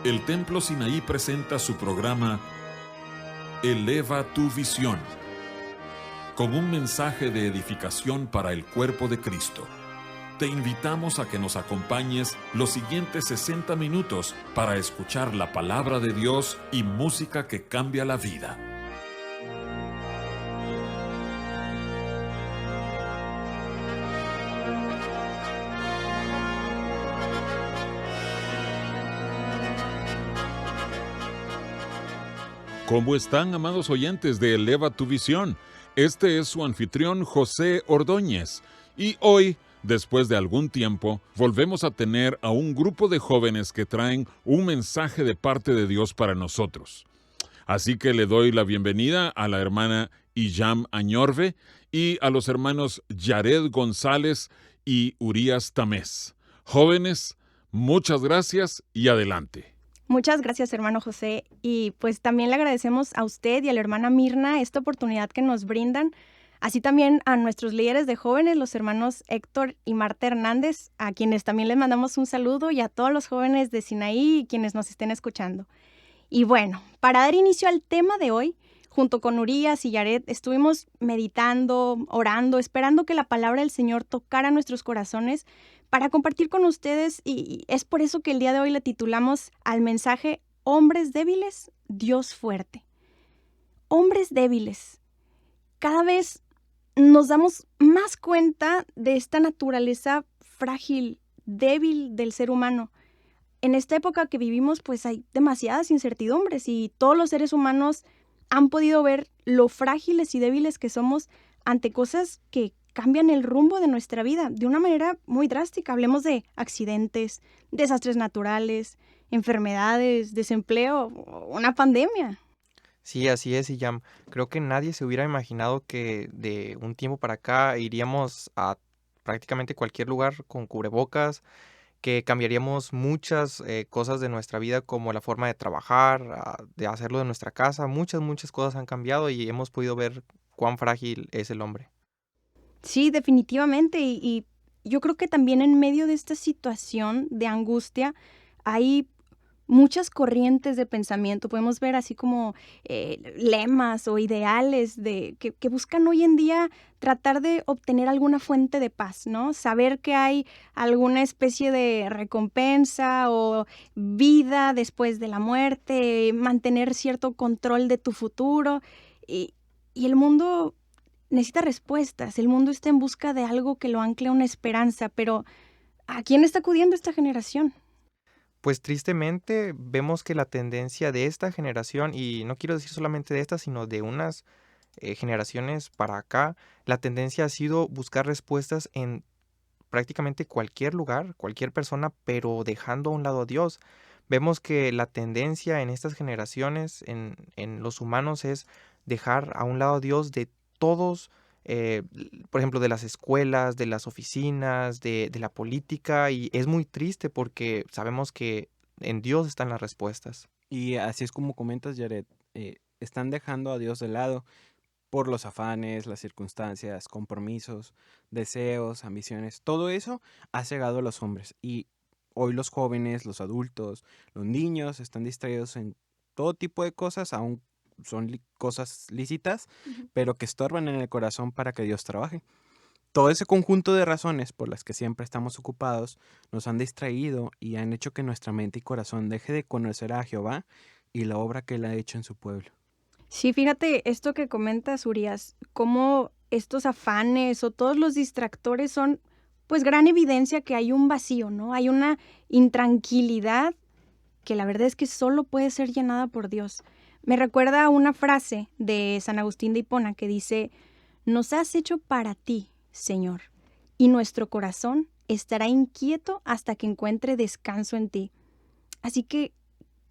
El Templo Sinaí presenta su programa Eleva tu visión, con un mensaje de edificación para el cuerpo de Cristo. Te invitamos a que nos acompañes los siguientes 60 minutos para escuchar la palabra de Dios y música que cambia la vida. ¿Cómo están, amados oyentes de Eleva tu Visión? Este es su anfitrión José Ordóñez. Y hoy, después de algún tiempo, volvemos a tener a un grupo de jóvenes que traen un mensaje de parte de Dios para nosotros. Así que le doy la bienvenida a la hermana Iyam Añorbe y a los hermanos Yared González y Urias Tamés. Jóvenes, muchas gracias y adelante. Muchas gracias, hermano José. Y pues también le agradecemos a usted y a la hermana Mirna esta oportunidad que nos brindan. Así también a nuestros líderes de jóvenes, los hermanos Héctor y Marta Hernández, a quienes también les mandamos un saludo, y a todos los jóvenes de Sinaí y quienes nos estén escuchando. Y bueno, para dar inicio al tema de hoy, junto con Urias y Yared, estuvimos meditando, orando, esperando que la palabra del Señor tocara nuestros corazones para compartir con ustedes, y es por eso que el día de hoy le titulamos al mensaje Hombres débiles, Dios fuerte. Hombres débiles. Cada vez nos damos más cuenta de esta naturaleza frágil, débil del ser humano. En esta época que vivimos, pues hay demasiadas incertidumbres y todos los seres humanos han podido ver lo frágiles y débiles que somos ante cosas que cambian el rumbo de nuestra vida de una manera muy drástica. Hablemos de accidentes, desastres naturales, enfermedades, desempleo, una pandemia. Sí, así es, Iyam. Creo que nadie se hubiera imaginado que de un tiempo para acá iríamos a prácticamente cualquier lugar con cubrebocas, que cambiaríamos muchas cosas de nuestra vida, como la forma de trabajar, de hacerlo de nuestra casa. Muchas cosas han cambiado y hemos podido ver cuán frágil es el hombre. Sí, definitivamente. Y yo creo que también en medio de esta situación de angustia hay muchas corrientes de pensamiento. Podemos ver así como lemas o ideales que buscan hoy en día tratar de obtener alguna fuente de paz, ¿no? Saber que hay alguna especie de recompensa o vida después de la muerte, mantener cierto control de tu futuro. Y, y el mundo necesita respuestas. El mundo está en busca de algo que lo ancle a una esperanza, pero ¿a quién está acudiendo esta generación? Pues tristemente vemos que la tendencia de esta generación, y no quiero decir solamente de esta, sino de unas generaciones para acá, la tendencia ha sido buscar respuestas en prácticamente cualquier lugar, cualquier persona, pero dejando a un lado a Dios. Vemos que la tendencia en estas generaciones, en los humanos, es dejar a un lado a Dios de todos, por ejemplo, de las escuelas, de las oficinas, de la política, y es muy triste porque sabemos que en Dios están las respuestas. Y así es como comentas, Jared, están dejando a Dios de lado por los afanes, las circunstancias, compromisos, deseos, ambiciones. Todo eso ha cegado a los hombres. Y hoy los jóvenes, los adultos, los niños están distraídos en todo tipo de cosas, aún son cosas lícitas, pero que estorban en el corazón para que Dios trabaje. Todo ese conjunto de razones por las que siempre estamos ocupados nos han distraído y han hecho que nuestra mente y corazón deje de conocer a Jehová y la obra que Él ha hecho en su pueblo. Sí, fíjate esto que comentas, Urias, cómo estos afanes o todos los distractores son pues gran evidencia que hay un vacío, ¿no? Hay una intranquilidad que la verdad es que solo puede ser llenada por Dios. Me recuerda a una frase de San Agustín de Hipona que dice: nos has hecho para ti, Señor, y nuestro corazón estará inquieto hasta que encuentre descanso en ti. Así que,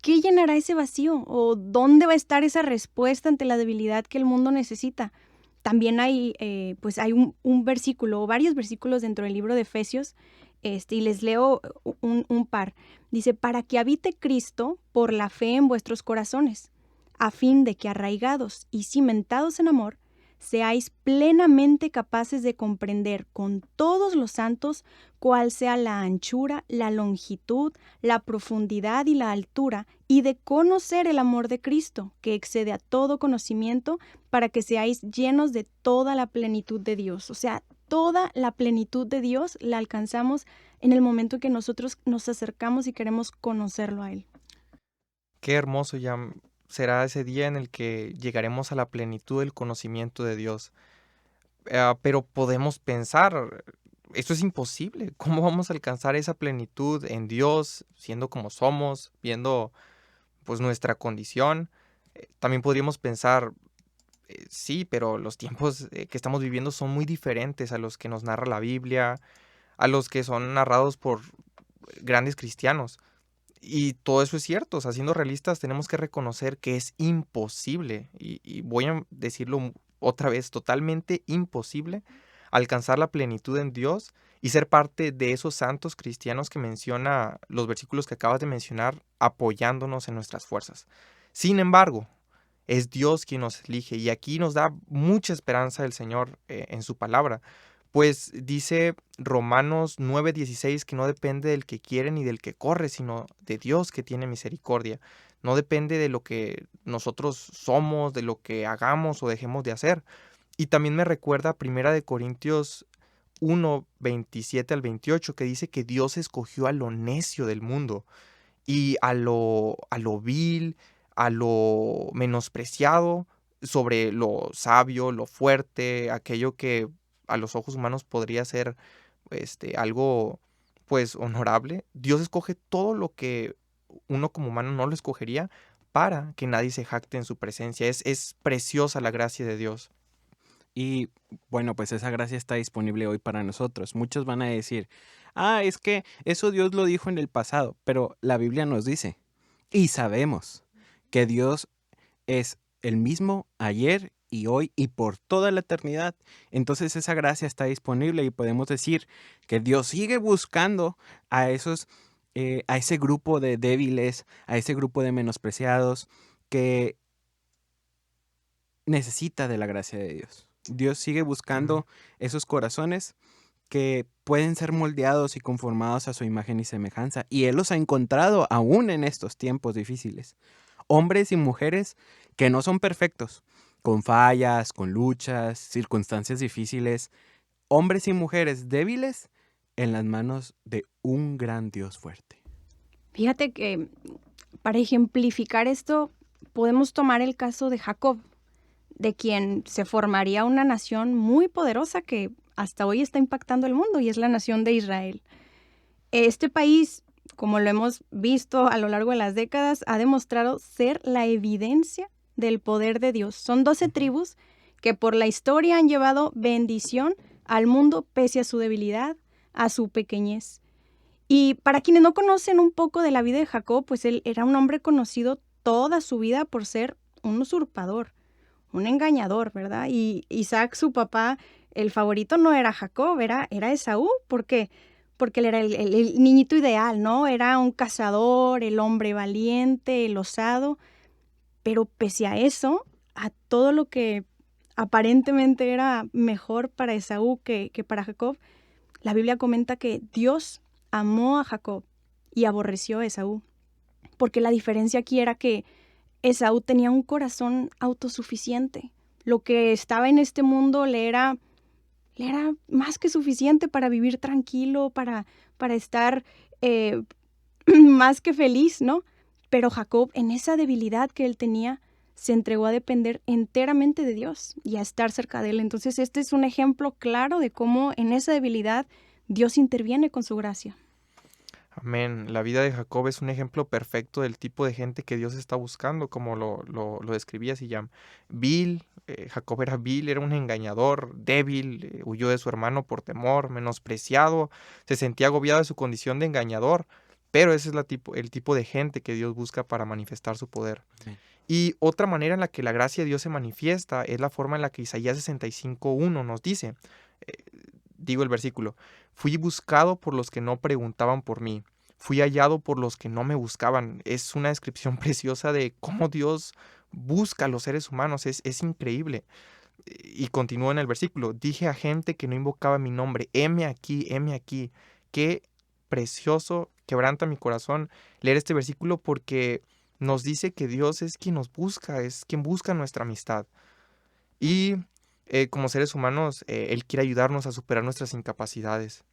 ¿qué llenará ese vacío? ¿O dónde va a estar esa respuesta ante la debilidad que el mundo necesita? También hay, hay un versículo o varios versículos dentro del libro de Efesios, y les leo un par. Dice: para que habite Cristo por la fe en vuestros corazones, a fin de que arraigados y cimentados en amor, seáis plenamente capaces de comprender con todos los santos cuál sea la anchura, la longitud, la profundidad y la altura, y de conocer el amor de Cristo, que excede a todo conocimiento, para que seáis llenos de toda la plenitud de Dios. O sea, toda la plenitud de Dios la alcanzamos en el momento que nosotros nos acercamos y queremos conocerlo a Él. Qué hermoso ya será ese día en el que llegaremos a la plenitud del conocimiento de Dios. Pero podemos pensar, esto es imposible. ¿Cómo vamos a alcanzar esa plenitud en Dios, siendo como somos, viendo pues nuestra condición? También podríamos pensar, sí, pero los tiempos que estamos viviendo son muy diferentes a los que nos narra la Biblia, a los que son narrados por grandes cristianos. Y todo eso es cierto, o sea, siendo realistas tenemos que reconocer que es imposible, y voy a decirlo otra vez, totalmente imposible alcanzar la plenitud en Dios y ser parte de esos santos cristianos que menciona los versículos que acabas de mencionar, apoyándonos en nuestras fuerzas. Sin embargo, es Dios quien nos elige, y aquí nos da mucha esperanza el Señor en su palabra. Pues dice Romanos 9:16 que no depende del que quiere ni del que corre, sino de Dios que tiene misericordia. No depende de lo que nosotros somos, de lo que hagamos o dejemos de hacer. Y también me recuerda Primera de Corintios 1:27 al 28, que dice que Dios escogió a lo necio del mundo y a lo vil, a lo menospreciado, sobre lo sabio, lo fuerte, aquello que a los ojos humanos podría ser algo pues honorable. Dios escoge todo lo que uno como humano no lo escogería, para que nadie se jacte en su presencia. Es preciosa la gracia de Dios. Y bueno, pues esa gracia está disponible hoy para nosotros. Muchos van a decir, es que eso Dios lo dijo en el pasado, pero la Biblia nos dice y sabemos que Dios es el mismo ayer y hoy y por toda la eternidad. Entonces esa gracia está disponible y podemos decir que Dios sigue buscando a a ese grupo de débiles, a ese grupo de menospreciados que necesita de la gracia de Dios. Dios sigue buscando esos corazones que pueden ser moldeados y conformados a su imagen y semejanza. Y Él los ha encontrado aún en estos tiempos difíciles. Hombres y mujeres que no son perfectos, con fallas, con luchas, circunstancias difíciles. Hombres y mujeres débiles en las manos de un gran Dios fuerte. Fíjate que para ejemplificar esto podemos tomar el caso de Jacob, de quien se formaría una nación muy poderosa que hasta hoy está impactando el mundo, y es la nación de Israel. Este país, como lo hemos visto a lo largo de las décadas, ha demostrado ser la evidencia del poder de Dios. Son 12 tribus que por la historia han llevado bendición al mundo pese a su debilidad, a su pequeñez. Y para quienes no conocen un poco de la vida de Jacob, pues él era un hombre conocido toda su vida por ser un usurpador, un engañador, ¿verdad? Y Isaac, su papá, el favorito no era Jacob, era Esaú. ¿Por qué? Porque él era el niñito ideal, ¿no? Era un cazador, el hombre valiente, el osado. Pero pese a eso, a todo lo que aparentemente era mejor para Esaú que para Jacob, la Biblia comenta que Dios amó a Jacob y aborreció a Esaú. Porque la diferencia aquí era que Esaú tenía un corazón autosuficiente. Lo que estaba en este mundo le era más que suficiente para vivir tranquilo, para estar más que feliz, ¿no? Pero Jacob, en esa debilidad que él tenía, se entregó a depender enteramente de Dios y a estar cerca de él. Entonces, este es un ejemplo claro de cómo en esa debilidad Dios interviene con su gracia. Amén. La vida de Jacob es un ejemplo perfecto del tipo de gente que Dios está buscando, como lo describía Siyam. Vil, Jacob era vil, era un engañador, débil, huyó de su hermano por temor, menospreciado, se sentía agobiado de su condición de engañador, pero ese es el tipo de gente que Dios busca para manifestar su poder. Sí. Y otra manera en la que la gracia de Dios se manifiesta es la forma en la que Isaías 65:1 nos dice, digo el versículo: fui buscado por los que no preguntaban por mí, fui hallado por los que no me buscaban. Es una descripción preciosa de cómo Dios busca a los seres humanos, es increíble. Y continúa en el versículo, dije a gente que no invocaba mi nombre, heme aquí, heme aquí. Qué precioso, quebranta mi corazón leer este versículo porque nos dice que Dios es quien nos busca, es quien busca nuestra amistad. Y como seres humanos, Él quiere ayudarnos a superar nuestras incapacidades.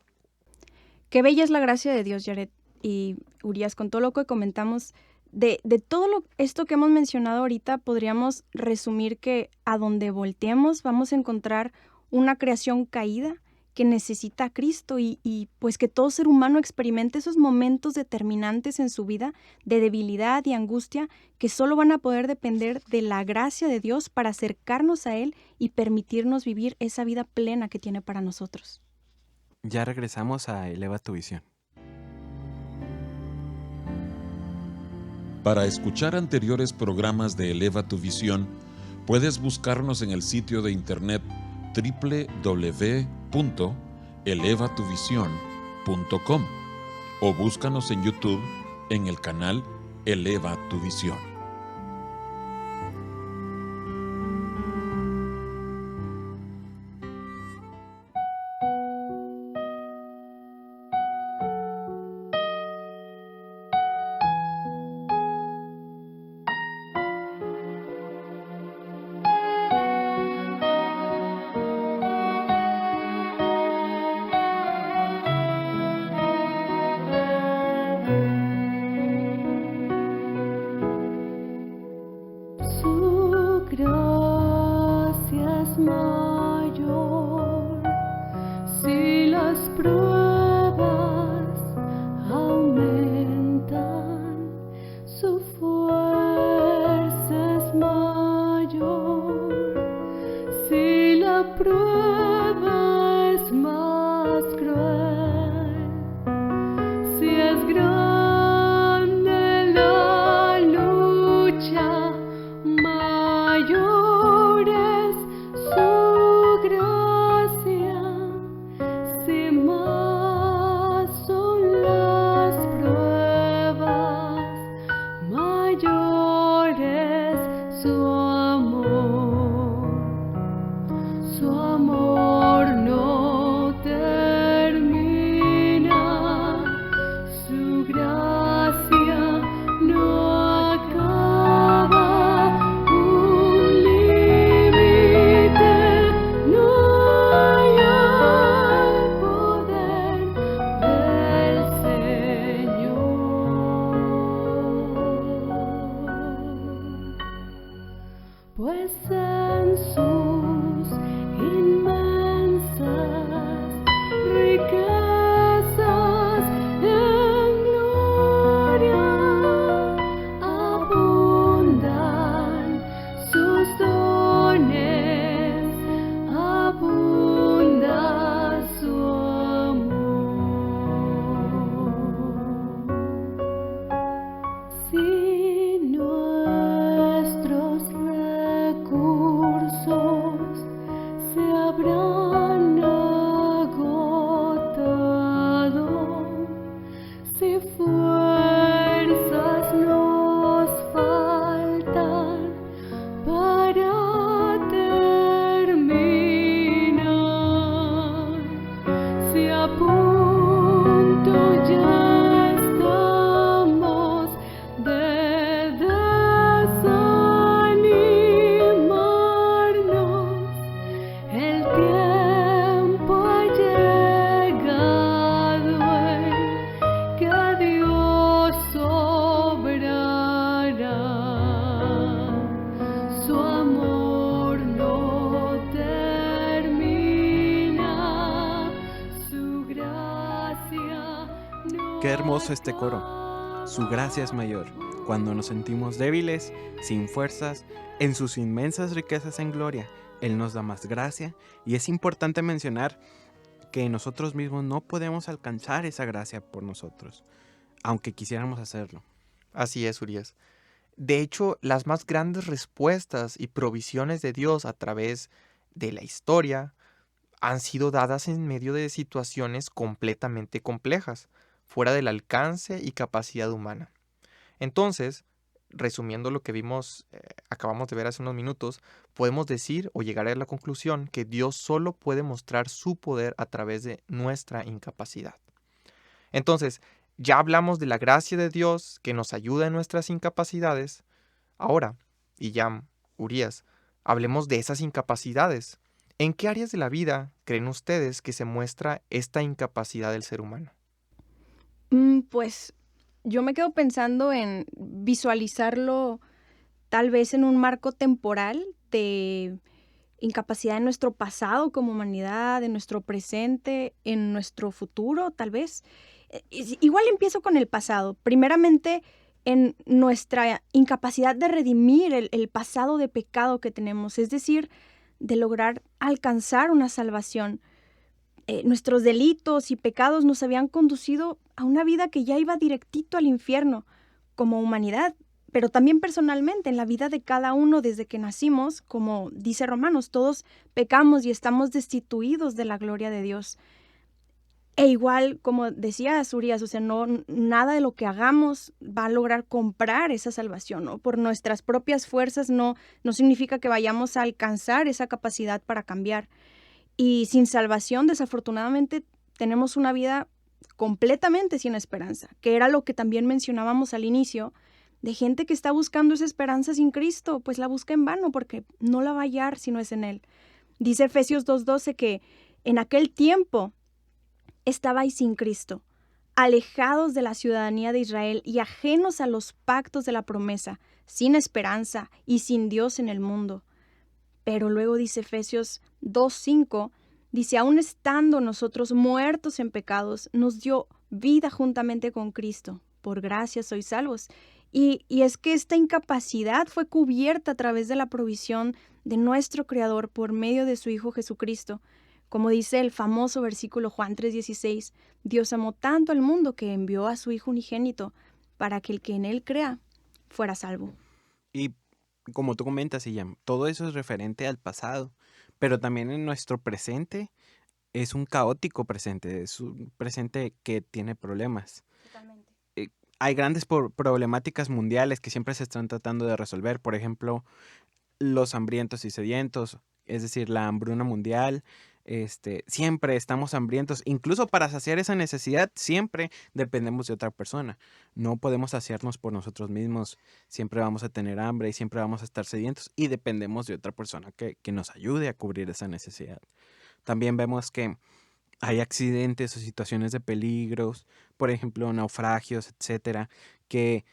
Qué bella es la gracia de Dios, Jared y Urias. Con todo lo que comentamos, de todo esto que hemos mencionado ahorita, podríamos resumir que a donde volteemos vamos a encontrar una creación caída que necesita a Cristo y pues que todo ser humano experimente esos momentos determinantes en su vida de debilidad y angustia que solo van a poder depender de la gracia de Dios para acercarnos a Él y permitirnos vivir esa vida plena que tiene para nosotros. Ya regresamos a Eleva tu Visión. Para escuchar anteriores programas de Eleva tu Visión, puedes buscarnos en el sitio de internet www.elevatuvision.com o búscanos en YouTube en el canal Eleva tu Visión. Su gracia es mayor, si las pruebas aumentan, su fuerza es mayor, si la prueba es más cruel, si es grande la lucha, mayor es su gracia, si más son las pruebas, mayor es su amor no termina, su gracia no acaba, un límite no hay al poder del Señor, pues en sus inmensas riquezas en gloria abundan sus dones, abunda su amor. Si nuestros recursos se habrán agotado, si fuerzas nos faltan para terminar, si a punto ya estamos de desanimarnos, el tiempo ha llegado en que Dios obrará, su amor no termina, su gracia no. Qué hermoso este coro. Su gracia es mayor. Cuando nos sentimos débiles, sin fuerzas, en sus inmensas riquezas en gloria, Él nos da más gracia. Y es importante mencionar que nosotros mismos no podemos alcanzar esa gracia por nosotros, aunque quisiéramos hacerlo. Así es, Urias. De hecho, las más grandes respuestas y provisiones de Dios a través de la historia han sido dadas en medio de situaciones completamente complejas, fuera del alcance y capacidad humana. Entonces, resumiendo lo que vimos, acabamos de ver hace unos minutos, podemos decir o llegar a la conclusión que Dios solo puede mostrar su poder a través de nuestra incapacidad. Entonces, ya hablamos de la gracia de Dios que nos ayuda en nuestras incapacidades. Ahora, y ya, Urias, hablemos de esas incapacidades. ¿En qué áreas de la vida creen ustedes que se muestra esta incapacidad del ser humano? Pues yo me quedo pensando en visualizarlo tal vez en un marco temporal de incapacidad en nuestro pasado como humanidad, en nuestro presente, en nuestro futuro, tal vez. Igual empiezo con el pasado. Primeramente, en nuestra incapacidad de redimir el pasado de pecado que tenemos, es decir, de lograr alcanzar una salvación. Nuestros delitos y pecados nos habían conducido a una vida que ya iba directito al infierno como humanidad, pero también personalmente en la vida de cada uno desde que nacimos, como dice Romanos, todos pecamos y estamos destituidos de la gloria de Dios. E igual, como decía Urias, o sea, nada de lo que hagamos va a lograr comprar esa salvación, ¿no? Por nuestras propias fuerzas no significa que vayamos a alcanzar esa capacidad para cambiar. Y sin salvación, desafortunadamente, tenemos una vida completamente sin esperanza, que era lo que también mencionábamos al inicio, de gente que está buscando esa esperanza sin Cristo, pues la busca en vano porque no la va a hallar si no es en Él. Dice Efesios 2:12 que en aquel tiempo estabais sin Cristo, alejados de la ciudadanía de Israel y ajenos a los pactos de la promesa, sin esperanza y sin Dios en el mundo. Pero luego dice Efesios 2:5, dice, aun estando nosotros muertos en pecados, nos dio vida juntamente con Cristo. Por gracia sois salvos. Y es que esta incapacidad fue cubierta a través de la provisión de nuestro Creador por medio de su Hijo Jesucristo. Como dice el famoso versículo Juan 3:16, Dios amó tanto al mundo que envió a su Hijo unigénito para que el que en Él crea fuera salvo. Y como tú comentas, Iyam, todo eso es referente al pasado, pero también en nuestro presente es un caótico presente, es un presente que tiene problemas. Totalmente. Hay grandes problemáticas mundiales que siempre se están tratando de resolver, por ejemplo, los hambrientos y sedientos, es decir, la hambruna mundial. Siempre estamos hambrientos, incluso para saciar esa necesidad siempre dependemos de otra persona. No podemos saciarnos por nosotros mismos, siempre vamos a tener hambre y siempre vamos a estar sedientos y dependemos de otra persona que nos ayude a cubrir esa necesidad. También vemos que hay accidentes o situaciones de peligros, por ejemplo, naufragios, etcétera, que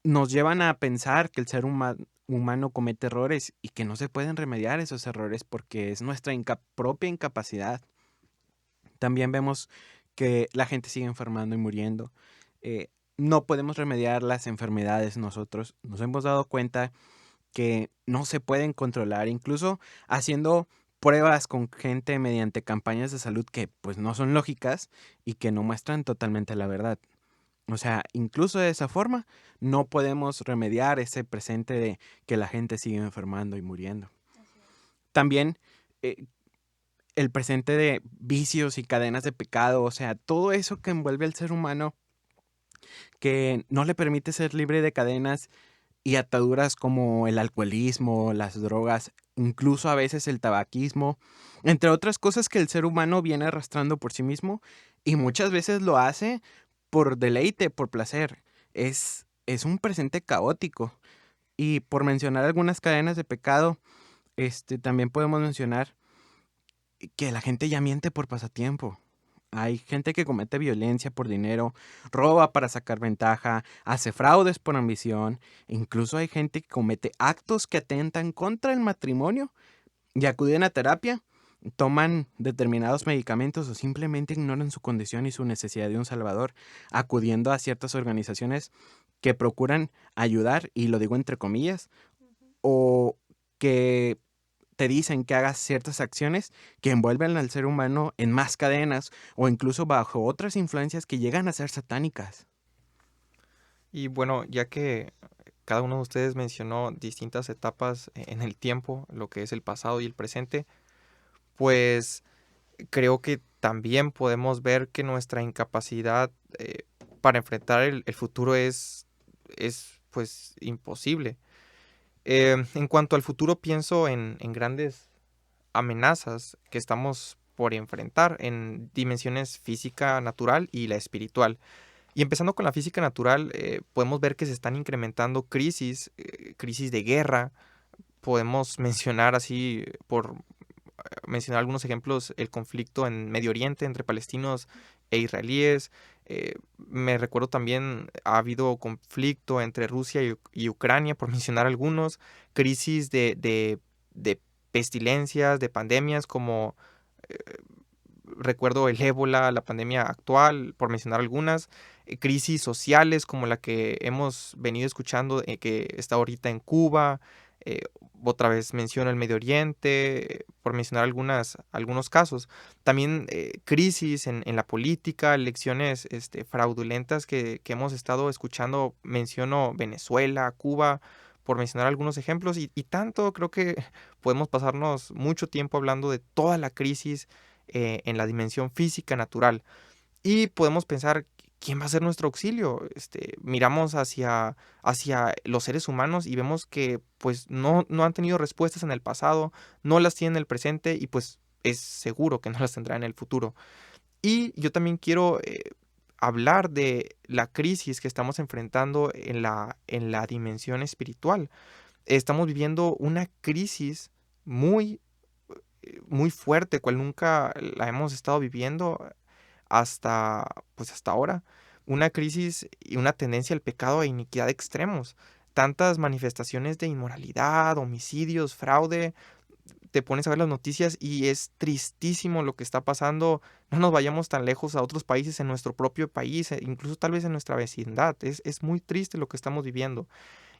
nos llevan a pensar que el ser humano comete errores y que no se pueden remediar esos errores porque es nuestra propia incapacidad. También vemos que la gente sigue enfermando y muriendo. No podemos remediar las enfermedades nosotros. Nos hemos dado cuenta que no se pueden controlar, incluso haciendo pruebas con gente mediante campañas de salud que pues no son lógicas y que no muestran totalmente la verdad. O sea, incluso de esa forma no podemos remediar ese presente de que la gente sigue enfermando y muriendo. También el presente de vicios y cadenas de pecado, o sea, todo eso que envuelve al ser humano que no le permite ser libre de cadenas y ataduras como el alcoholismo, las drogas, incluso a veces el tabaquismo, entre otras cosas que el ser humano viene arrastrando por sí mismo y muchas veces lo hace por deleite, por placer. Es un presente caótico. Y por mencionar algunas cadenas de pecado, también podemos mencionar que la gente ya miente por pasatiempo. Hay gente que comete violencia por dinero, roba para sacar ventaja, hace fraudes por ambición. Incluso hay gente que comete actos que atentan contra el matrimonio y acuden a terapia, toman determinados medicamentos o simplemente ignoran su condición y su necesidad de un salvador, acudiendo a ciertas organizaciones que procuran ayudar, y lo digo entre comillas, o que te dicen que hagas ciertas acciones que envuelven al ser humano en más cadenas o incluso bajo otras influencias que llegan a ser satánicas. Y bueno, ya que cada uno de ustedes mencionó distintas etapas en el tiempo, lo que es el pasado y el presente, pues creo que también podemos ver que nuestra incapacidad para enfrentar el futuro es pues imposible. En cuanto al futuro, pienso en grandes amenazas que estamos por enfrentar en dimensiones física, natural y la espiritual. Y empezando con la física natural, podemos ver que se están incrementando crisis de guerra. Podemos mencionar así, por mencionar algunos ejemplos, el conflicto en Medio Oriente entre palestinos e israelíes. Me recuerdo también ha habido conflicto entre Rusia y Ucrania, por mencionar algunos, crisis de pestilencias, de pandemias como eh, recuerdo el ébola, la pandemia actual, por mencionar algunas, crisis sociales como la que hemos venido escuchando, que está ahorita en Cuba, eh, otra vez menciono el Medio Oriente, por mencionar algunos casos. También crisis en la política, elecciones fraudulentas que hemos estado escuchando, menciono Venezuela, Cuba, por mencionar algunos ejemplos, y tanto creo que podemos pasarnos mucho tiempo hablando de toda la crisis en la dimensión física natural. Y podemos pensar, ¿quién va a ser nuestro auxilio? Miramos hacia los seres humanos y vemos que pues no han tenido respuestas en el pasado, no las tienen en el presente y pues es seguro que no las tendrá en el futuro. Y yo también quiero hablar de la crisis que estamos enfrentando en la dimensión espiritual. Estamos viviendo una crisis muy muy fuerte, cual nunca la hemos estado viviendo hasta ahora. Una crisis y una tendencia al pecado e iniquidad extremos. Tantas manifestaciones de inmoralidad, homicidios, fraude. Te pones a ver las noticias y es tristísimo lo que está pasando. No nos vayamos tan lejos a otros países, en nuestro propio país, incluso tal vez en nuestra vecindad. Es muy triste lo que estamos viviendo.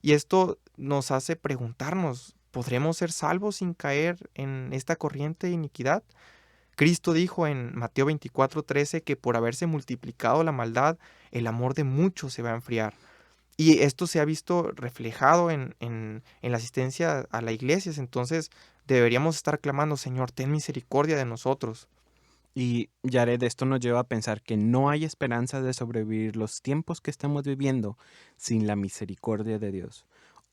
Y esto nos hace preguntarnos, ¿podremos ser salvos sin caer en esta corriente de iniquidad? Cristo dijo en Mateo 24:13 que por haberse multiplicado la maldad, el amor de muchos se va a enfriar. Y esto se ha visto reflejado en la asistencia a la iglesia. Entonces deberíamos estar clamando, Señor, ten misericordia de nosotros. Y Jared, esto nos lleva a pensar que no hay esperanza de sobrevivir los tiempos que estamos viviendo sin la misericordia de Dios.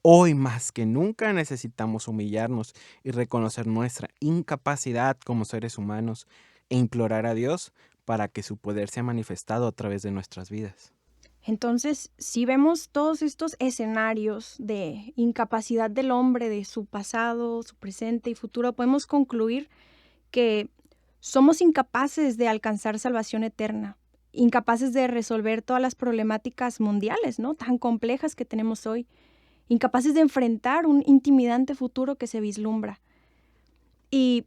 Hoy más que nunca necesitamos humillarnos y reconocer nuestra incapacidad como seres humanos e implorar a Dios para que su poder sea manifestado a través de nuestras vidas. Entonces, si vemos todos estos escenarios de incapacidad del hombre, de su pasado, su presente y futuro, podemos concluir que somos incapaces de alcanzar salvación eterna, incapaces de resolver todas las problemáticas mundiales, ¿no?, tan complejas que tenemos hoy, incapaces de enfrentar un intimidante futuro que se vislumbra. Y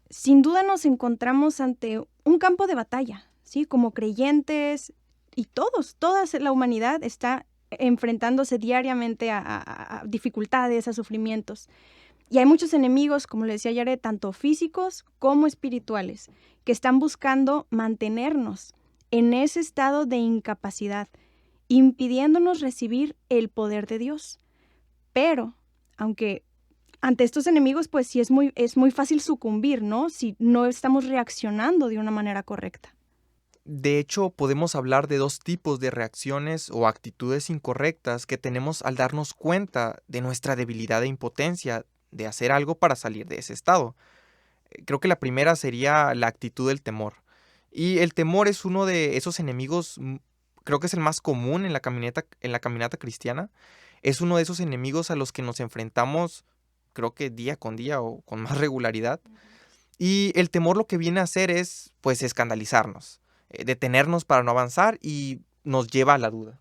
sin duda nos encontramos ante un campo de batalla, ¿sí? Como creyentes y toda la humanidad está enfrentándose diariamente a dificultades, a sufrimientos. Y hay muchos enemigos, como le decía Jared, tanto físicos como espirituales, que están buscando mantenernos en ese estado de incapacidad, impidiéndonos recibir el poder de Dios. Pero, aunque ante estos enemigos, pues sí es muy fácil sucumbir, ¿no?, si no estamos reaccionando de una manera correcta. De hecho, podemos hablar de dos tipos de reacciones o actitudes incorrectas que tenemos al darnos cuenta de nuestra debilidad e impotencia de hacer algo para salir de ese estado. Creo que la primera sería la actitud del temor. Y el temor es uno de esos enemigos, creo que es el más común en la caminata cristiana. Es uno de esos enemigos a los que nos enfrentamos, creo que día con día o con más regularidad. Y el temor lo que viene a hacer es, pues, escandalizarnos, detenernos para no avanzar y nos lleva a la duda.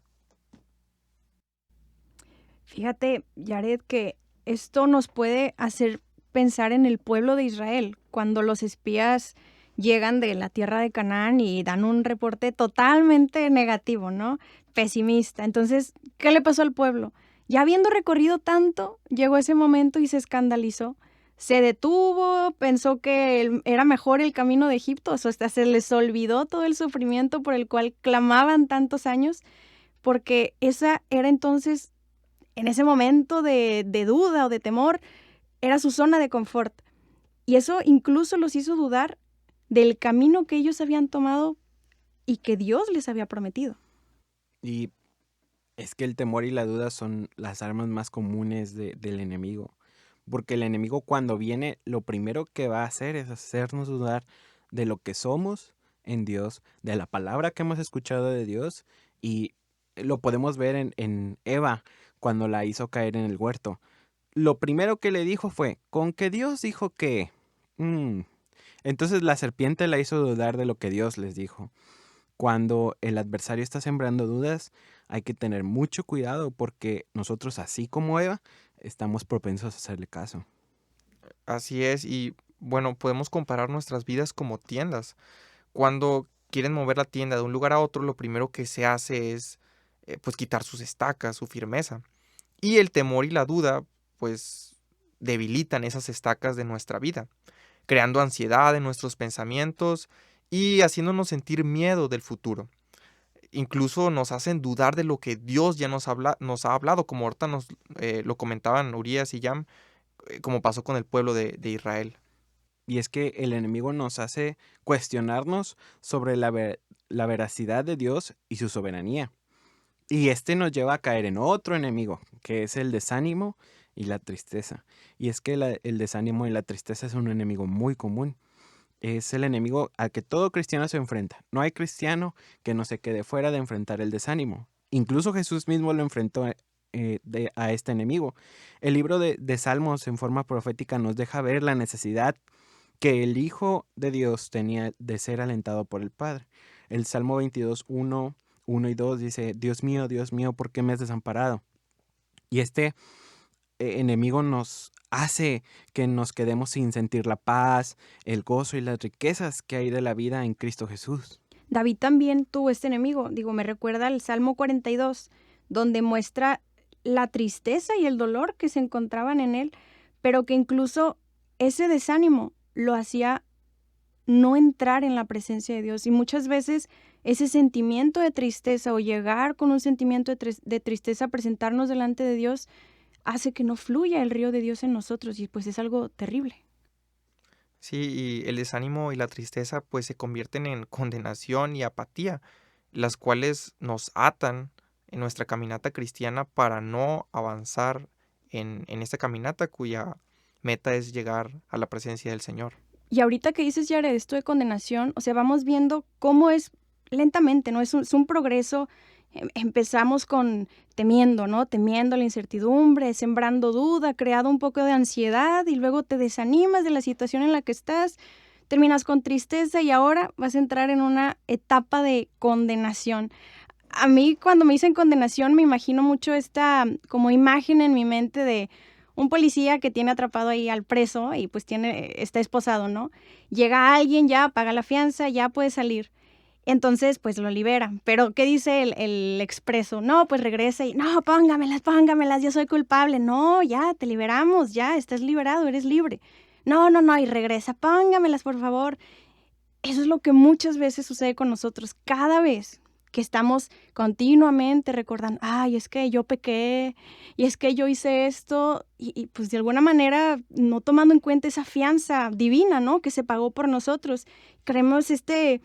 Fíjate, Jared, que esto nos puede hacer pensar en el pueblo de Israel, cuando los espías llegan de la tierra de Canaán y dan un reporte totalmente negativo, ¿no?, pesimista. Entonces, ¿qué le pasó al pueblo? Ya habiendo recorrido tanto, llegó ese momento y se escandalizó. Se detuvo, pensó que era mejor el camino de Egipto, o sea, hasta se les olvidó todo el sufrimiento por el cual clamaban tantos años, porque esa era entonces, en ese momento de duda o de temor, era su zona de confort. Y eso incluso los hizo dudar del camino que ellos habían tomado y que Dios les había prometido. Y Es que el temor y la duda son las armas más comunes del enemigo. Porque el enemigo cuando viene, lo primero que va a hacer es hacernos dudar de lo que somos en Dios, de la palabra que hemos escuchado de Dios. Y lo podemos ver en Eva cuando la hizo caer en el huerto. Lo primero que le dijo fue, con que Dios dijo que... Entonces la serpiente la hizo dudar de lo que Dios les dijo. Cuando el adversario está sembrando dudas, hay que tener mucho cuidado porque nosotros, así como Eva, estamos propensos a hacerle caso. Así es, y bueno, podemos comparar nuestras vidas como tiendas. Cuando quieren mover la tienda de un lugar a otro, lo primero que se hace es pues quitar sus estacas, su firmeza. Y el temor y la duda pues debilitan esas estacas de nuestra vida, creando ansiedad en nuestros pensamientos y haciéndonos sentir miedo del futuro. Incluso nos hacen dudar de lo que Dios ya nos ha hablado, como ahorita nos lo comentaban Urias y Yam, como pasó con el pueblo de Israel. Y es que el enemigo nos hace cuestionarnos sobre la veracidad de Dios y su soberanía. Y este nos lleva a caer en otro enemigo, que es el desánimo y la tristeza. Y es que el desánimo y la tristeza es un enemigo muy común. Es el enemigo al que todo cristiano se enfrenta. No hay cristiano que no se quede fuera de enfrentar el desánimo. Incluso Jesús mismo lo enfrentó a este enemigo. El libro de Salmos en forma profética nos deja ver la necesidad que el Hijo de Dios tenía de ser alentado por el Padre. El Salmo 22, 1 y 2 dice, Dios mío, ¿por qué me has desamparado? Y este enemigo nos hace que nos quedemos sin sentir la paz, el gozo y las riquezas que hay de la vida en Cristo Jesús. David también tuvo este enemigo. Digo, me recuerda al Salmo 42, donde muestra la tristeza y el dolor que se encontraban en él, pero que incluso ese desánimo lo hacía no entrar en la presencia de Dios. Y muchas veces ese sentimiento de tristeza o llegar con un sentimiento de tristeza a presentarnos delante de Dios hace que no fluya el río de Dios en nosotros y pues es algo terrible. Sí, y el desánimo y la tristeza pues se convierten en condenación y apatía, las cuales nos atan en nuestra caminata cristiana para no avanzar en esta caminata cuya meta es llegar a la presencia del Señor. Y ahorita que dices, Jared, esto de condenación, o sea, vamos viendo cómo es lentamente, ¿no? Es un progreso. Empezamos con temiendo, ¿no? Temiendo la incertidumbre, sembrando duda, creado un poco de ansiedad y luego te desanimas de la situación en la que estás, terminas con tristeza y ahora vas a entrar en una etapa de condenación. A mí cuando me dicen condenación me imagino mucho esta como imagen en mi mente de un policía que tiene atrapado ahí al preso y pues está esposado, ¿no? Llega alguien, ya paga la fianza, ya puede salir. Entonces, pues lo libera. Pero, ¿qué dice el expreso? No, pues regresa y, no, póngamelas, yo soy culpable. No, ya, te liberamos, ya, estás liberado, eres libre. No, y regresa, póngamelas, por favor. Eso es lo que muchas veces sucede con nosotros. Cada vez que estamos continuamente recordando, ay, es que yo pequé, y es que yo hice esto, y pues de alguna manera no tomando en cuenta esa fianza divina, ¿no? Que se pagó por nosotros. Creemos este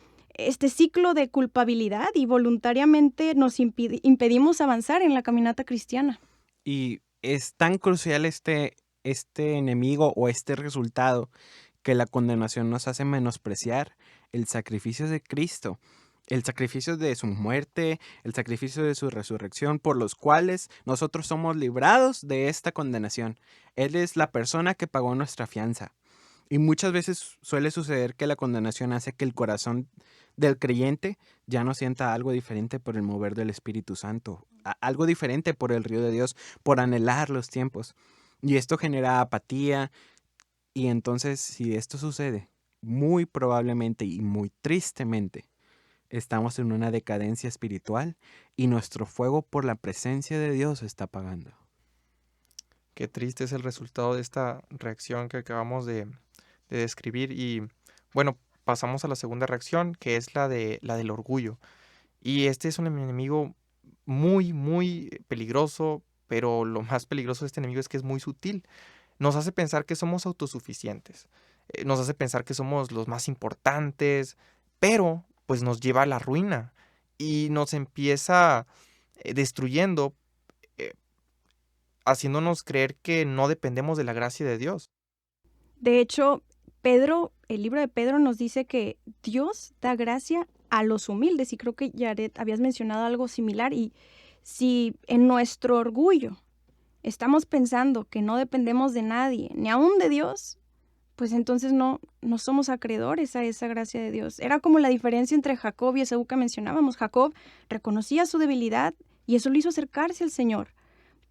ciclo de culpabilidad y voluntariamente nos impedimos avanzar en la caminata cristiana. Y es tan crucial este enemigo o este resultado que la condenación nos hace menospreciar el sacrificio de Cristo, el sacrificio de su muerte, el sacrificio de su resurrección, por los cuales nosotros somos librados de esta condenación. Él es la persona que pagó nuestra fianza. Y muchas veces suele suceder que la condenación hace que el corazón del creyente ya no sienta algo diferente por el mover del Espíritu Santo, algo diferente por el río de Dios, por anhelar los tiempos. Y esto genera apatía. Y entonces, si esto sucede, muy probablemente y muy tristemente, estamos en una decadencia espiritual y nuestro fuego por la presencia de Dios se está apagando. Qué triste es el resultado de esta reacción que acabamos de describir. Y bueno, pasamos a la segunda reacción, que es la del orgullo. Y este es un enemigo muy, muy peligroso, pero lo más peligroso de este enemigo es que es muy sutil. Nos hace pensar que somos autosuficientes, nos hace pensar que somos los más importantes, pero pues nos lleva a la ruina y nos empieza destruyendo, eh, haciéndonos creer que no dependemos de la gracia de Dios. De hecho, el libro de Pedro nos dice que Dios da gracia a los humildes, y creo que Yaret habías mencionado algo similar. Y si en nuestro orgullo estamos pensando que no dependemos de nadie, ni aún de Dios, pues entonces no somos acreedores a esa gracia de Dios. Era como la diferencia entre Jacob y Esaú que mencionábamos. Jacob reconocía su debilidad y eso lo hizo acercarse al Señor.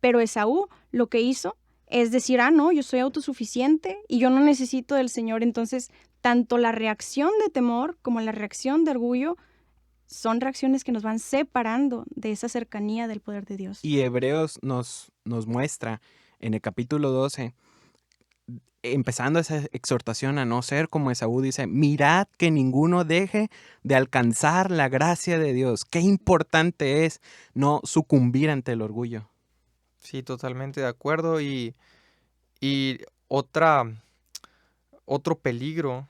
Pero Esaú lo que hizo es decir, no, yo soy autosuficiente y yo no necesito del Señor. Entonces, tanto la reacción de temor como la reacción de orgullo son reacciones que nos van separando de esa cercanía del poder de Dios. Y Hebreos nos muestra en el capítulo 12, empezando esa exhortación a no ser como Esaú, dice, mirad que ninguno deje de alcanzar la gracia de Dios. Qué importante es no sucumbir ante el orgullo. Sí, totalmente de acuerdo. Y otro peligro,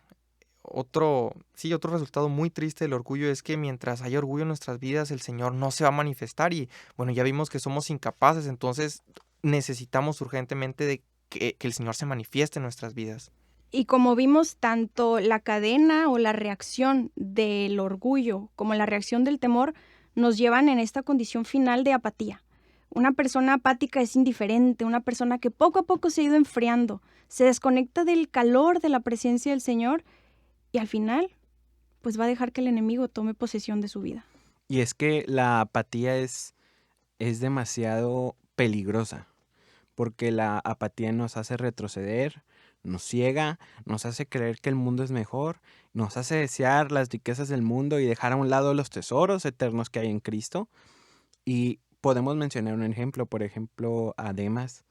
otro resultado muy triste del orgullo es que mientras haya orgullo en nuestras vidas, el Señor no se va a manifestar. Y bueno, ya vimos que somos incapaces, entonces necesitamos urgentemente de que el Señor se manifieste en nuestras vidas. Y como vimos, tanto la cadena o la reacción del orgullo como la reacción del temor nos llevan en esta condición final de apatía. Una persona apática es indiferente, una persona que poco a poco se ha ido enfriando, se desconecta del calor de la presencia del Señor y al final, pues va a dejar que el enemigo tome posesión de su vida. Y es que la apatía es demasiado peligrosa, porque la apatía nos hace retroceder, nos ciega, nos hace creer que el mundo es mejor, nos hace desear las riquezas del mundo y dejar a un lado los tesoros eternos que hay en Cristo. Y podemos mencionar un ejemplo, por ejemplo, a Demas,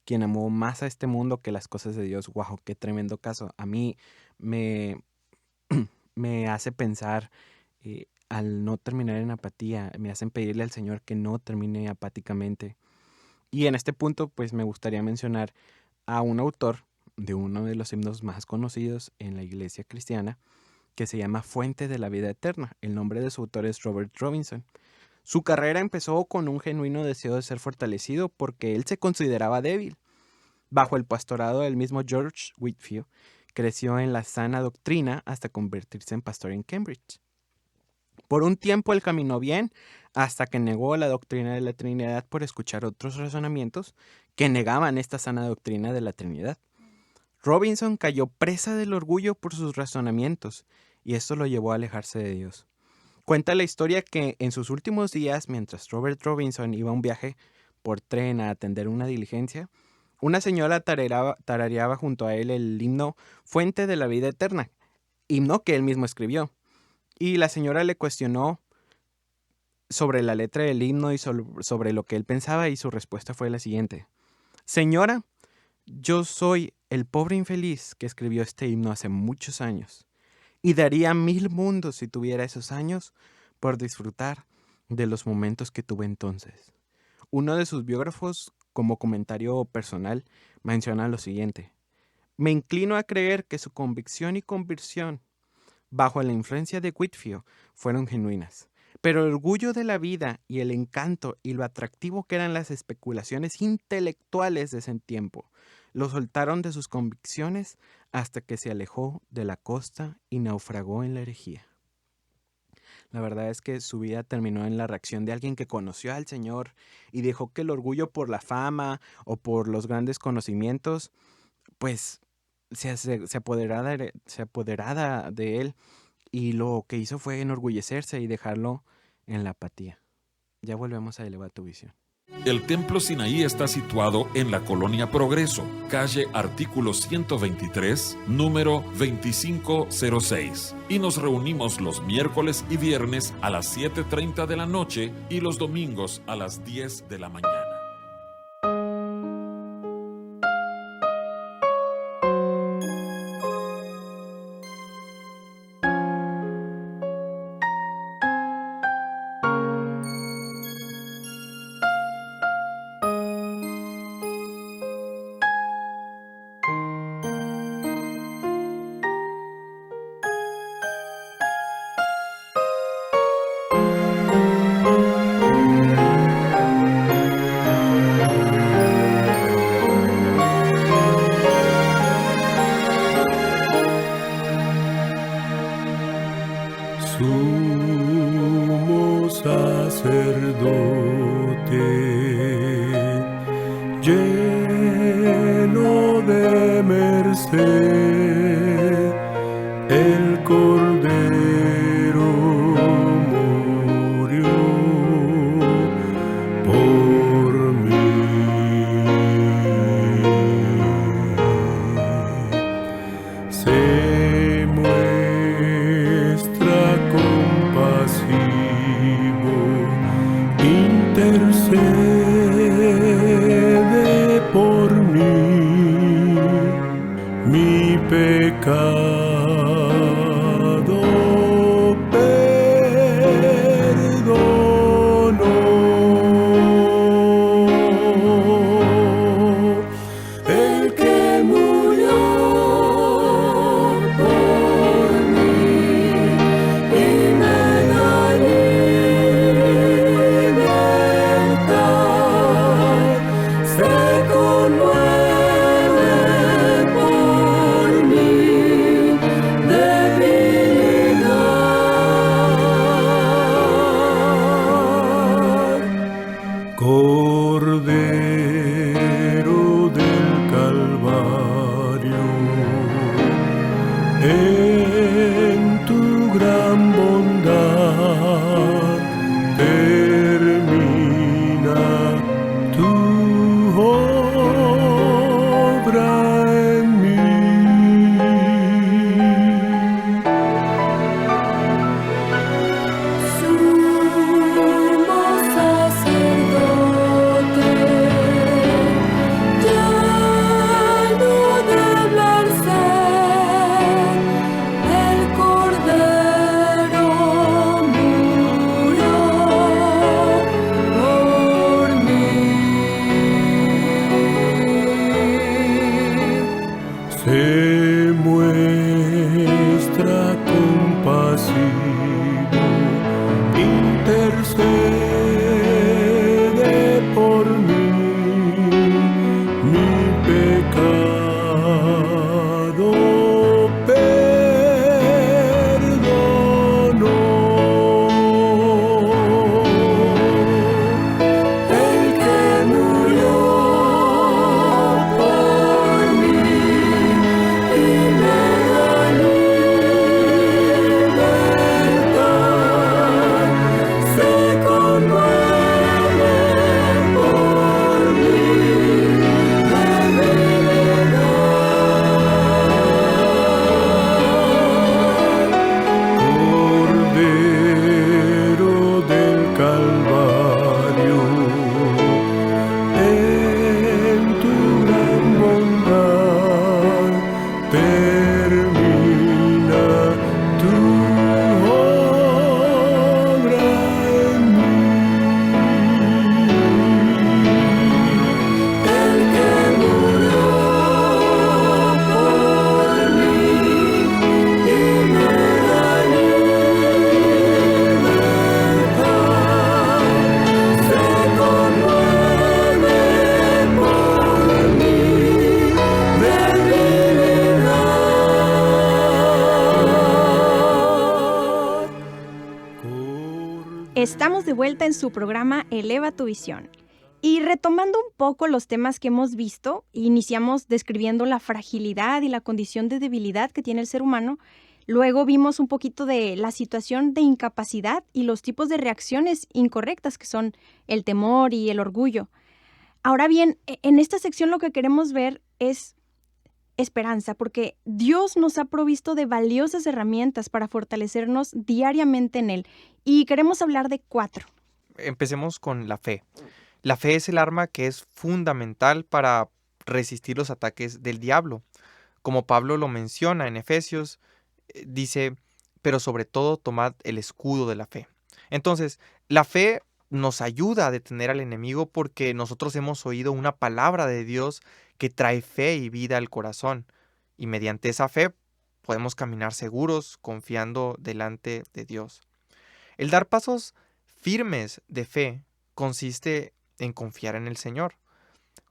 quien amó más a este mundo que las cosas de Dios. ¡Wow! ¡Qué tremendo caso! A mí me hace pensar, al no terminar en apatía, me hacen pedirle al Señor que no termine apáticamente. Y en este punto, pues me gustaría mencionar a un autor de uno de los himnos más conocidos en la iglesia cristiana, que se llama Fuente de la Vida Eterna. El nombre de su autor es Robert Robinson. Su carrera empezó con un genuino deseo de ser fortalecido porque él se consideraba débil. Bajo el pastorado del mismo George Whitefield, creció en la sana doctrina hasta convertirse en pastor en Cambridge. Por un tiempo él caminó bien, hasta que negó la doctrina de la Trinidad por escuchar otros razonamientos que negaban esta sana doctrina de la Trinidad. Robinson cayó presa del orgullo por sus razonamientos, y esto lo llevó a alejarse de Dios. Cuenta la historia que en sus últimos días, mientras Robert Robinson iba a un viaje por tren a atender una diligencia, una señora tarareaba junto a él el himno Fuente de la Vida Eterna, himno que él mismo escribió. Y la señora le cuestionó sobre la letra del himno y sobre lo que él pensaba, y su respuesta fue la siguiente: Señora, yo soy el pobre infeliz que escribió este himno hace muchos años, y daría 1000 mundos si tuviera esos años por disfrutar de los momentos que tuve entonces. Uno de sus biógrafos, como comentario personal, menciona lo siguiente: me inclino a creer que su convicción y conversión bajo la influencia de Whitefield fueron genuinas, pero el orgullo de la vida y el encanto y lo atractivo que eran las especulaciones intelectuales de ese tiempo lo soltaron de sus convicciones hasta que se alejó de la costa y naufragó en la herejía. La verdad es que su vida terminó en la reacción de alguien que conoció al Señor y dejó que el orgullo por la fama o por los grandes conocimientos, pues se apoderara de él, y lo que hizo fue enorgullecerse y dejarlo en la apatía. Ya volvemos a elevar tu visión. El Templo Sinaí está situado en la Colonia Progreso, calle Artículo 123, número 2506. Y nos reunimos los miércoles y viernes a las 7:30 de la noche y los domingos a las 10 de la mañana. sumo sacerdote, lleno de merced, el Cordero murió por mí. Se muestra compasivo, intercede por mí, mi pecado perdonó. El que murió por mí y me da libertad, se conmueve por mi debilidad. Cordero del Calvario, en tu gran bondad termina tu obra en mí. Sumo sacerdote, lleno de merced, el Cordero murió por mí. Se muestra compasivo, intercede por mí, mi pecado perdonó. El que murió por mí y me da libertad, se conmueve por mi debilidad. Cordero del Calvario, en tu gran bondad termina tu obra en mí. El que murió por mí y me da libertad, se conmueve por mi debilidad. Estamos de vuelta en su programa Eleva tu Visión. Y retomando un poco los temas que hemos visto, iniciamos describiendo la fragilidad y la condición de debilidad que tiene el ser humano. Luego vimos un poquito de la situación de incapacidad y los tipos de reacciones incorrectas que son el temor y el orgullo. Ahora bien, en esta sección lo que queremos ver es esperanza, porque Dios nos ha provisto de valiosas herramientas para fortalecernos diariamente en Él. Y queremos hablar de 4. Empecemos con la fe. La fe es el arma que es fundamental para resistir los ataques del diablo. Como Pablo lo menciona en Efesios, dice, pero sobre todo tomad el escudo de la fe. Entonces, la fe nos ayuda a detener al enemigo porque nosotros hemos oído una palabra de Dios que trae fe y vida al corazón. Y mediante esa fe podemos caminar seguros, confiando delante de Dios. El dar pasos firmes de fe consiste en confiar en el Señor.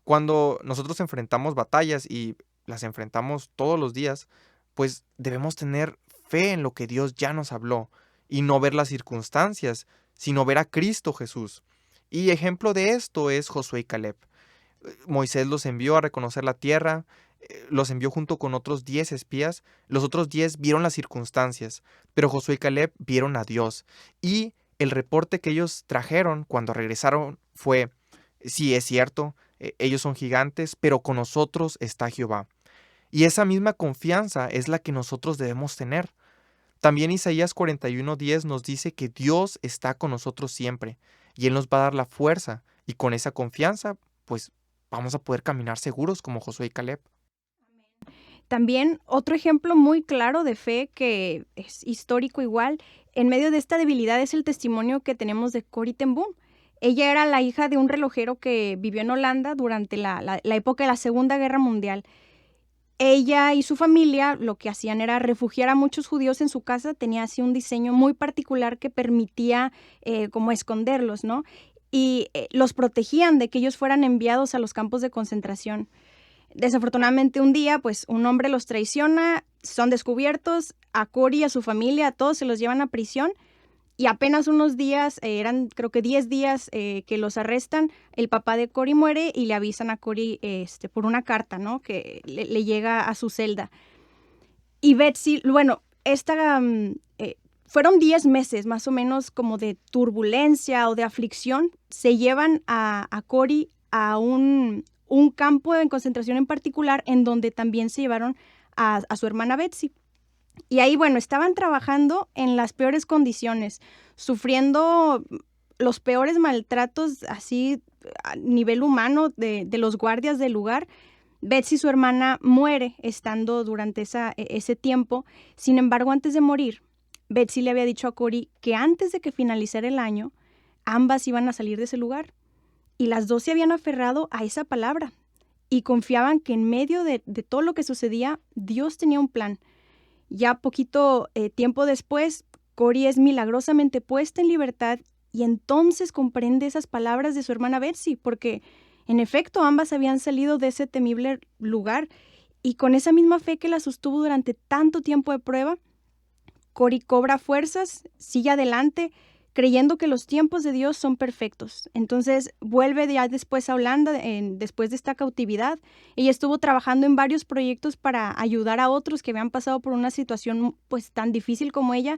Cuando nosotros enfrentamos batallas y las enfrentamos todos los días, pues debemos tener fe en lo que Dios ya nos habló y no ver las circunstancias, sino ver a Cristo Jesús. Y ejemplo de esto es Josué y Caleb. Moisés los envió a reconocer la tierra, los envió junto con otros 10 espías. Los otros 10 vieron las circunstancias, pero Josué y Caleb vieron a Dios. Y el reporte que ellos trajeron cuando regresaron fue: sí, es cierto, ellos son gigantes, pero con nosotros está Jehová. Y esa misma confianza es la que nosotros debemos tener. También Isaías 41:10 nos dice que Dios está con nosotros siempre y Él nos va a dar la fuerza, y con esa confianza, pues vamos a poder caminar seguros como Josué y Caleb. También otro ejemplo muy claro de fe que es histórico igual, en medio de esta debilidad, es el testimonio que tenemos de Corrie ten Boom. Ella era la hija de un relojero que vivió en Holanda durante la época de la Segunda Guerra Mundial. Ella y su familia lo que hacían era refugiar a muchos judíos en su casa. Tenía así un diseño muy particular que permitía como esconderlos, ¿no? Y los protegían de que ellos fueran enviados a los campos de concentración. Desafortunadamente un día, pues un hombre los traiciona, son descubiertos, a Corrie y a su familia, a todos se los llevan a prisión, y apenas unos días, eran creo que 10 días que los arrestan, el papá de Corrie muere y le avisan a Corrie por una carta, ¿no? Que le llega a su celda. Y Betsy, bueno, fueron 10 meses más o menos como de turbulencia o de aflicción. Se llevan a Corrie a un campo de concentración en particular, en donde también se llevaron a su hermana Betsy. Y ahí, bueno, estaban trabajando en las peores condiciones, sufriendo los peores maltratos así a nivel humano de los guardias del lugar. Betsy, su hermana, muere estando durante ese tiempo. Sin embargo, antes de morir, Betsy le había dicho a Corrie que antes de que finalizara el año, ambas iban a salir de ese lugar. Y las dos se habían aferrado a esa palabra y confiaban que en medio de todo lo que sucedía, Dios tenía un plan. Ya poquito tiempo después, Corrie es milagrosamente puesta en libertad y entonces comprende esas palabras de su hermana Betsy, porque en efecto ambas habían salido de ese temible lugar, y con esa misma fe que la sostuvo durante tanto tiempo de prueba, Corrie cobra fuerzas, sigue adelante, creyendo que los tiempos de Dios son perfectos. Entonces vuelve ya después a Holanda, después de esta cautividad. Ella estuvo trabajando en varios proyectos para ayudar a otros que habían pasado por una situación pues tan difícil como ella.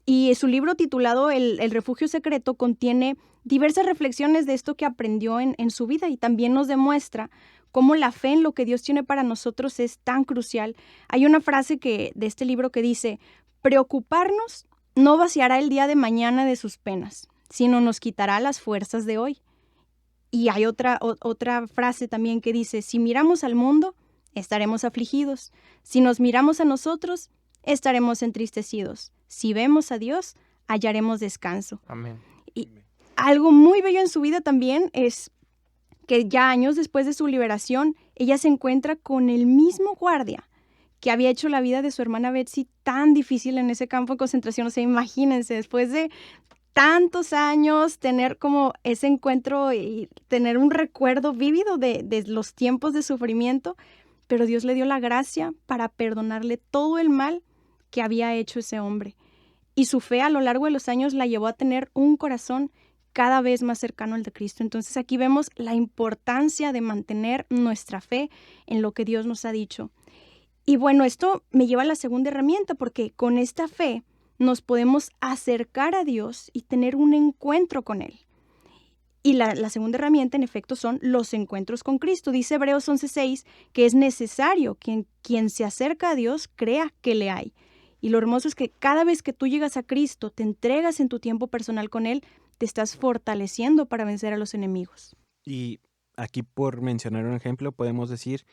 Y su libro titulado El Refugio Secreto contiene diversas reflexiones de esto que aprendió en su vida, y también nos demuestra cómo la fe en lo que Dios tiene para nosotros es tan crucial. Hay una frase de este libro que dice: preocuparnos no vaciará el día de mañana de sus penas, sino nos quitará las fuerzas de hoy. Y hay otra frase también que dice: si miramos al mundo, estaremos afligidos. Si nos miramos a nosotros, estaremos entristecidos. Si vemos a Dios, hallaremos descanso. Amén. Y algo muy bello en su vida también es que ya años después de su liberación, ella se encuentra con el mismo guardia que había hecho la vida de su hermana Betsy tan difícil en ese campo de concentración. O sea, imagínense, después de tantos años, tener como ese encuentro y tener un recuerdo vívido de los tiempos de sufrimiento, pero Dios le dio la gracia para perdonarle todo el mal que había hecho ese hombre. Y su fe a lo largo de los años la llevó a tener un corazón cada vez más cercano al de Cristo. Entonces aquí vemos la importancia de mantener nuestra fe en lo que Dios nos ha dicho. Y bueno, esto me lleva a la segunda herramienta, porque con esta fe nos podemos acercar a Dios y tener un encuentro con Él. Y la segunda herramienta, en efecto, son los encuentros con Cristo. Dice Hebreos 11:6 que es necesario que quien se acerca a Dios crea que le hay. Y lo hermoso es que cada vez que tú llegas a Cristo, te entregas en tu tiempo personal con Él, te estás fortaleciendo para vencer a los enemigos. Y aquí, por mencionar un ejemplo, podemos decir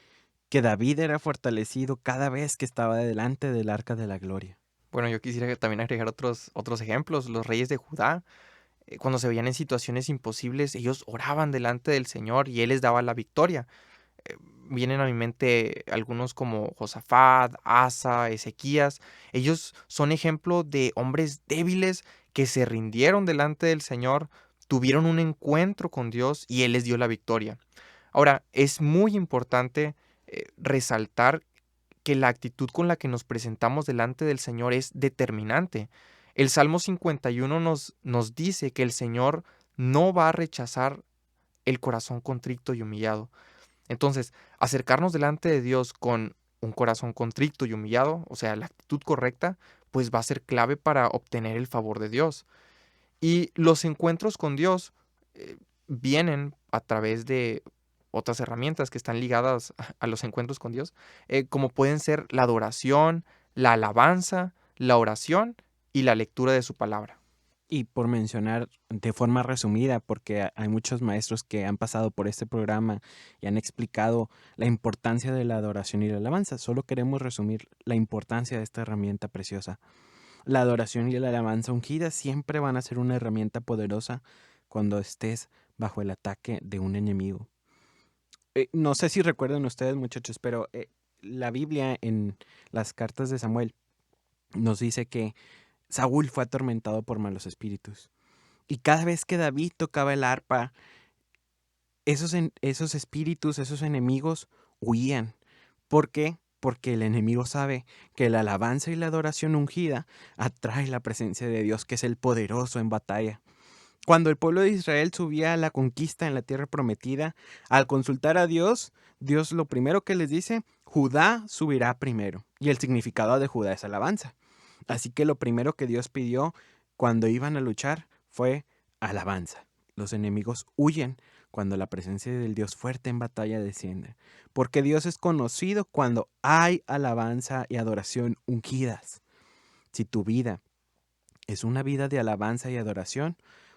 que David era fortalecido cada vez que estaba delante del arca de la gloria. Bueno, yo quisiera también agregar otros ejemplos. Los reyes de Judá, cuando se veían en situaciones imposibles, ellos oraban delante del Señor y Él les daba la victoria. Vienen a mi mente algunos como Josafat, Asa, Ezequías. Ellos son ejemplo de hombres débiles que se rindieron delante del Señor, tuvieron un encuentro con Dios y Él les dio la victoria. Ahora, es muy importante resaltar que la actitud con la que nos presentamos delante del Señor es determinante. El Salmo 51 nos dice que el Señor no va a rechazar el corazón contrito y humillado. Entonces, acercarnos delante de Dios con un corazón contrito y humillado, o sea, la actitud correcta, pues va a ser clave para obtener el favor de Dios. Y los encuentros con Dios vienen a través de otras herramientas que están ligadas a los encuentros con Dios, como pueden ser la adoración, la alabanza, la oración y la lectura de su palabra. Y por mencionar de forma resumida, porque hay muchos maestros que han pasado por este programa y han explicado la importancia de la adoración y la alabanza, solo queremos resumir la importancia de esta herramienta preciosa. La adoración y la alabanza ungida siempre van a ser una herramienta poderosa cuando estés bajo el ataque de un enemigo. No sé si recuerdan ustedes, muchachos, pero la Biblia en las cartas de Samuel nos dice que Saúl fue atormentado por malos espíritus. Y cada vez que David tocaba el arpa, esos espíritus, esos enemigos, huían. ¿Por qué? Porque el enemigo sabe que la alabanza y la adoración ungida atrae la presencia de Dios, que es el poderoso en batalla. Cuando el pueblo de Israel subía a la conquista en la tierra prometida, al consultar a Dios, Dios lo primero que les dice, Judá subirá primero. Y el significado de Judá es alabanza. Así que lo primero que Dios pidió cuando iban a luchar fue alabanza. Los enemigos huyen cuando la presencia del Dios fuerte en batalla desciende, porque Dios es conocido cuando hay alabanza y adoración ungidas. Si tu vida es una vida de alabanza y adoración,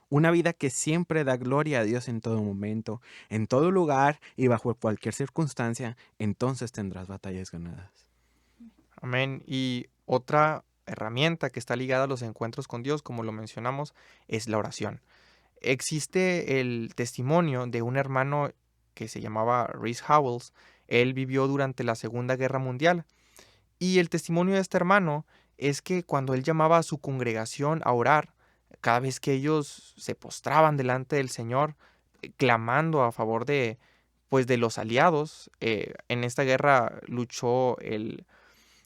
una vida que siempre da gloria a Dios en todo momento, en todo lugar y bajo cualquier circunstancia, entonces tendrás batallas ganadas. Amén. Y otra herramienta que está ligada a los encuentros con Dios, como lo mencionamos, es la oración. Existe el testimonio de un hermano que se llamaba Rees Howells. Él vivió durante la Segunda Guerra Mundial. Y el testimonio de este hermano es que cuando él llamaba a su congregación a orar, cada vez que ellos se postraban delante del Señor, clamando a favor pues, de los aliados, en esta guerra luchó el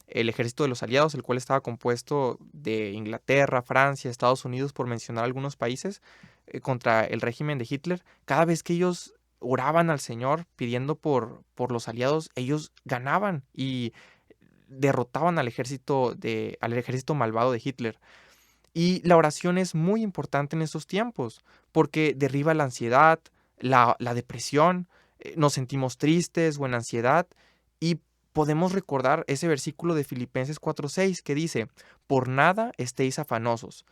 ejército de los aliados, el cual estaba compuesto de Inglaterra, Francia, Estados Unidos, por mencionar algunos países, contra el régimen de Hitler. Cada vez que ellos oraban al Señor pidiendo por los aliados, ellos ganaban y derrotaban al ejército malvado de Hitler. Y la oración es muy importante en estos tiempos porque derriba la ansiedad, la depresión, nos sentimos tristes o en ansiedad y podemos recordar ese versículo de Filipenses 4:6 que dice, por nada estéis afanosos,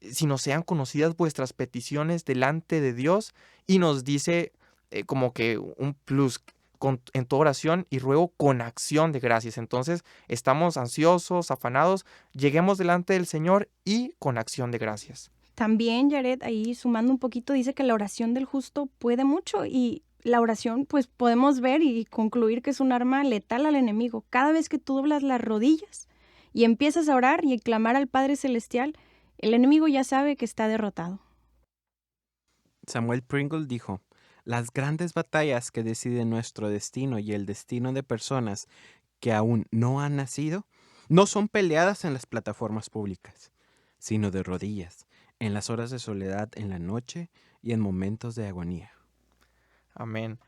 sino sean conocidas vuestras peticiones delante de Dios, y nos dice como que un plus en tu oración y ruego con acción de gracias. Entonces estamos ansiosos, afanados, lleguemos delante del Señor y con acción de gracias. También, Jared, ahí sumando un poquito, dice que la oración del justo puede mucho y la oración, pues podemos ver y concluir que es un arma letal al enemigo. Cada vez que tú doblas las rodillas y empiezas a orar y a clamar al Padre Celestial, el enemigo ya sabe que está derrotado. Samuel Pringle dijo, las grandes batallas que deciden nuestro destino y el destino de personas que aún no han nacido no son peleadas en las plataformas públicas, sino de rodillas, en las horas de soledad en la noche y en momentos de agonía. Amén.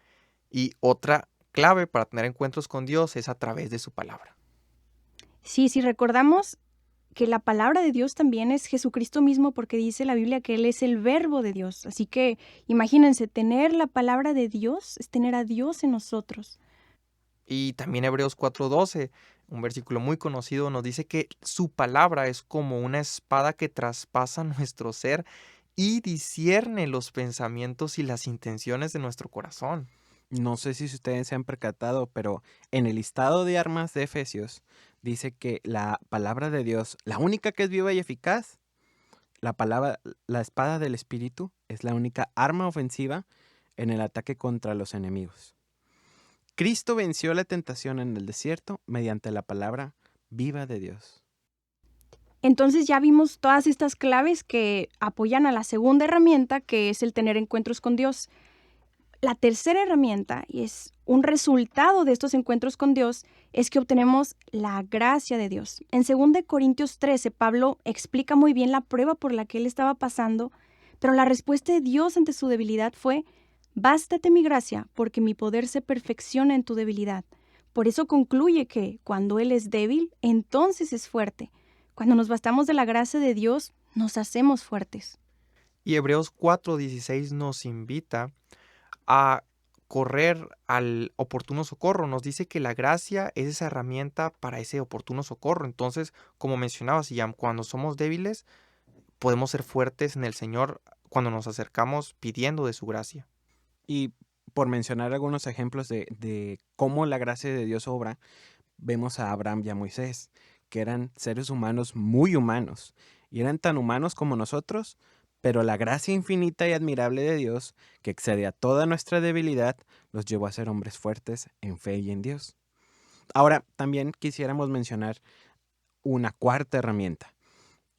Y otra clave para tener encuentros con Dios es a través de su palabra. Sí, si recordamos que la palabra de Dios también es Jesucristo mismo, porque dice la Biblia que Él es el verbo de Dios. Así que imagínense, tener la palabra de Dios es tener a Dios en nosotros. Y también Hebreos 4:12, un versículo muy conocido, nos dice que su palabra es como una espada que traspasa nuestro ser y discierne los pensamientos y las intenciones de nuestro corazón. No sé si ustedes se han percatado, pero en el listado de armas de Efesios dice que la palabra de Dios, la única que es viva y eficaz, la espada del Espíritu, es la única arma ofensiva en el ataque contra los enemigos. Cristo venció la tentación en el desierto mediante la palabra viva de Dios. Entonces ya vimos todas estas claves que apoyan a la segunda herramienta, que es el tener encuentros con Dios. La tercera herramienta, y es un resultado de estos encuentros con Dios, es que obtenemos la gracia de Dios. En 2 Corintios 13, Pablo explica muy bien la prueba por la que él estaba pasando, pero la respuesta de Dios ante su debilidad fue: bástate mi gracia, porque mi poder se perfecciona en tu debilidad. Por eso concluye que cuando Él es débil, entonces es fuerte. Cuando nos bastamos de la gracia de Dios, nos hacemos fuertes. Y Hebreos 4:16 nos invita a correr al oportuno socorro. Nos dice que la gracia es esa herramienta para ese oportuno socorro. Entonces, como mencionabas, Iam, cuando somos débiles, podemos ser fuertes en el Señor cuando nos acercamos pidiendo de su gracia. Y por mencionar algunos ejemplos de cómo la gracia de Dios obra, vemos a Abraham y a Moisés, que eran seres humanos muy humanos, y eran tan humanos como nosotros, pero la gracia infinita y admirable de Dios, que excede a toda nuestra debilidad, los llevó a ser hombres fuertes en fe y en Dios. Ahora, también quisiéramos mencionar una cuarta herramienta.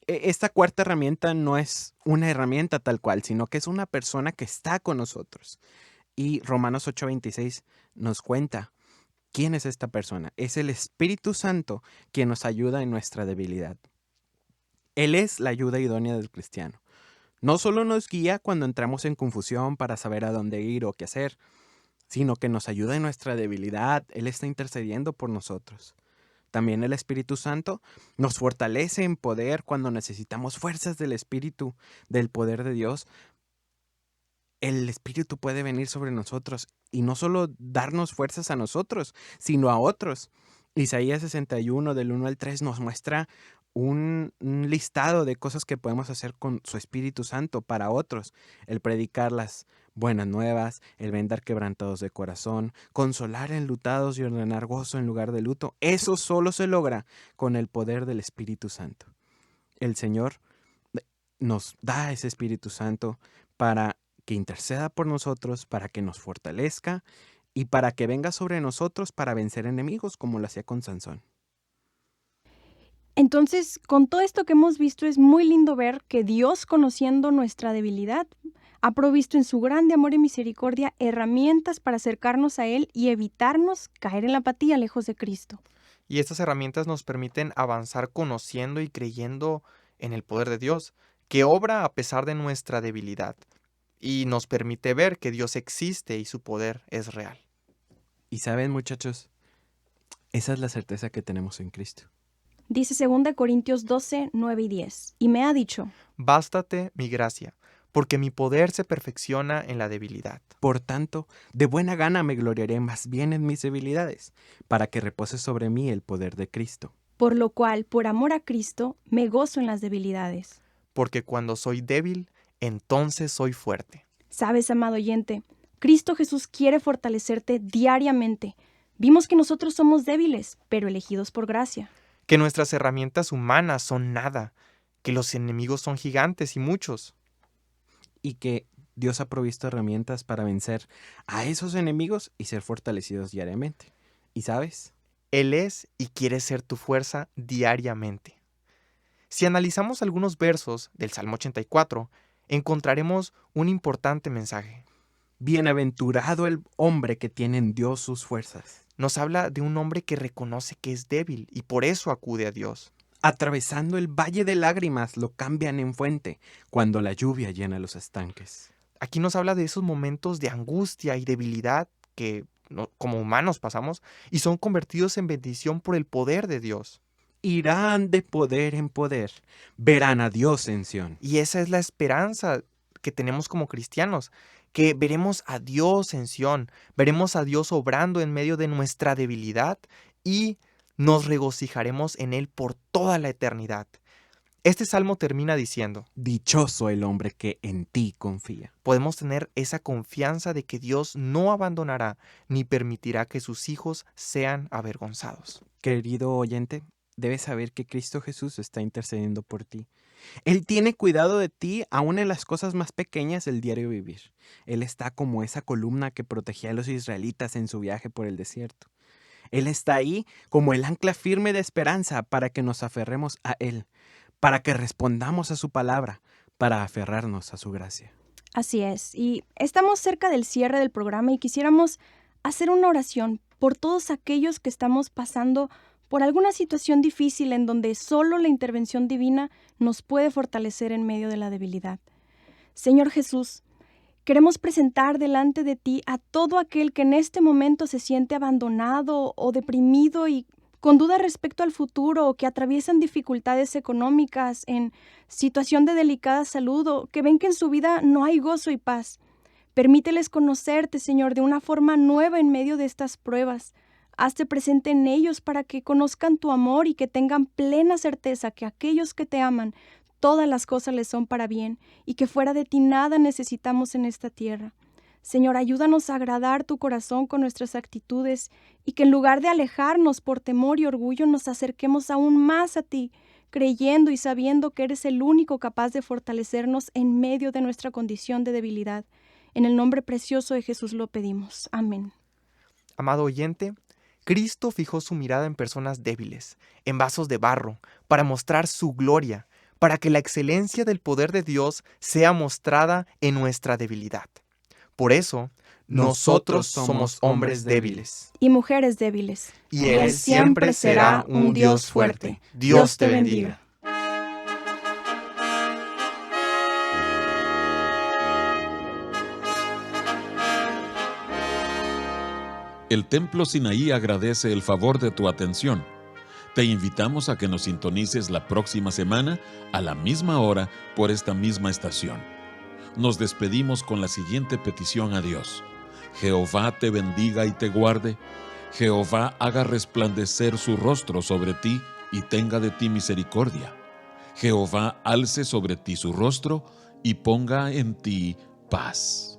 Esta cuarta herramienta no es una herramienta tal cual, sino que es una persona que está con nosotros. Y Romanos 8:26 nos cuenta quién es esta persona. Es el Espíritu Santo quien nos ayuda en nuestra debilidad. Él es la ayuda idónea del cristiano. No solo nos guía cuando entramos en confusión para saber a dónde ir o qué hacer, sino que nos ayuda en nuestra debilidad. Él está intercediendo por nosotros. También el Espíritu Santo nos fortalece en poder cuando necesitamos fuerzas del Espíritu, del poder de Dios. El Espíritu puede venir sobre nosotros y no solo darnos fuerzas a nosotros, sino a otros. Isaías 61, del 1 al 3, nos muestra un listado de cosas que podemos hacer con su Espíritu Santo para otros. El predicar las buenas nuevas, el vendar quebrantados de corazón, consolar enlutados y ordenar gozo en lugar de luto. Eso solo se logra con el poder del Espíritu Santo. El Señor nos da ese Espíritu Santo para que interceda por nosotros, para que nos fortalezca y para que venga sobre nosotros para vencer enemigos, como lo hacía con Sansón. Entonces, con todo esto que hemos visto, es muy lindo ver que Dios, conociendo nuestra debilidad, ha provisto en su grande amor y misericordia herramientas para acercarnos a Él y evitarnos caer en la apatía lejos de Cristo. Y estas herramientas nos permiten avanzar conociendo y creyendo en el poder de Dios, que obra a pesar de nuestra debilidad, y nos permite ver que Dios existe y su poder es real. Y saben, muchachos, esa es la certeza que tenemos en Cristo. Dice 2 Corintios 12, 9 y 10. Y me ha dicho: Bástate mi gracia, porque mi poder se perfecciona en la debilidad. Por tanto, de buena gana me gloriaré más bien en mis debilidades, para que repose sobre mí el poder de Cristo. por lo cual, por amor a Cristo, me gozo en las debilidades. Porque cuando soy débil, entonces soy fuerte. Sabes, amado oyente, Cristo Jesús quiere fortalecerte diariamente. Vimos que nosotros somos débiles, pero elegidos por gracia. Que nuestras herramientas humanas son nada, que los enemigos son gigantes y muchos. Y que Dios ha provisto herramientas para vencer a esos enemigos y ser fortalecidos diariamente. ¿Y sabes? Él es y quiere ser tu fuerza diariamente. Si analizamos algunos versos del Salmo 84, encontraremos un importante mensaje. Bienaventurado el hombre que tiene en Dios sus fuerzas. Nos habla de un hombre que reconoce que es débil y por eso acude a Dios. Atravesando el valle de lágrimas lo cambian en fuente cuando la lluvia llena los estanques. Aquí nos habla de esos momentos de angustia y debilidad que como humanos pasamos y son convertidos en bendición por el poder de Dios. Irán de poder en poder, verán a Dios en Sión. Y esa es la esperanza que tenemos como cristianos, que veremos a Dios en Sión, veremos a Dios obrando en medio de nuestra debilidad y nos regocijaremos en Él por toda la eternidad. Este salmo termina diciendo: Dichoso el hombre que en ti confía. podemos tener esa confianza de que Dios no abandonará ni permitirá que sus hijos sean avergonzados. Querido oyente, debes saber que Cristo Jesús está intercediendo por ti. Él tiene cuidado de ti aún en las cosas más pequeñas del diario vivir. Él está como esa columna que protegía a los israelitas en su viaje por el desierto. Él está ahí como el ancla firme de esperanza para que nos aferremos a Él, para que respondamos a su palabra, para aferrarnos a su gracia. Así es, y estamos cerca del cierre del programa y quisiéramos hacer una oración por todos aquellos que estamos pasando por alguna situación difícil en donde solo la intervención divina nos puede fortalecer en medio de la debilidad. Señor Jesús, queremos presentar delante de ti a todo aquel que en este momento se siente abandonado o deprimido y con dudas respecto al futuro, o que atraviesan dificultades económicas, en situación de delicada salud, o que ven que en su vida no hay gozo y paz. Permíteles conocerte, Señor, de una forma nueva en medio de estas pruebas. Hazte presente en ellos para que conozcan tu amor y que tengan plena certeza que aquellos que te aman, todas las cosas les son para bien, y que fuera de ti nada necesitamos en esta tierra. Señor, ayúdanos a agradar tu corazón con nuestras actitudes y que en lugar de alejarnos por temor y orgullo nos acerquemos aún más a ti, creyendo y sabiendo que eres el único capaz de fortalecernos en medio de nuestra condición de debilidad. En el nombre precioso de Jesús lo pedimos. Amén. Amado oyente, Cristo fijó su mirada en personas débiles, en vasos de barro, para mostrar su gloria, para que la excelencia del poder de Dios sea mostrada en nuestra debilidad. Por eso, nosotros somos hombres débiles. Y mujeres débiles. Y Él siempre será un Dios fuerte. Dios te bendiga. El Templo Sinaí agradece el favor de tu atención. Te invitamos a que nos sintonices la próxima semana a la misma hora por esta misma estación. Nos despedimos con la siguiente petición a Dios. Jehová te bendiga y te guarde. Jehová haga resplandecer su rostro sobre ti y tenga de ti misericordia. Jehová alce sobre ti su rostro y ponga en ti paz.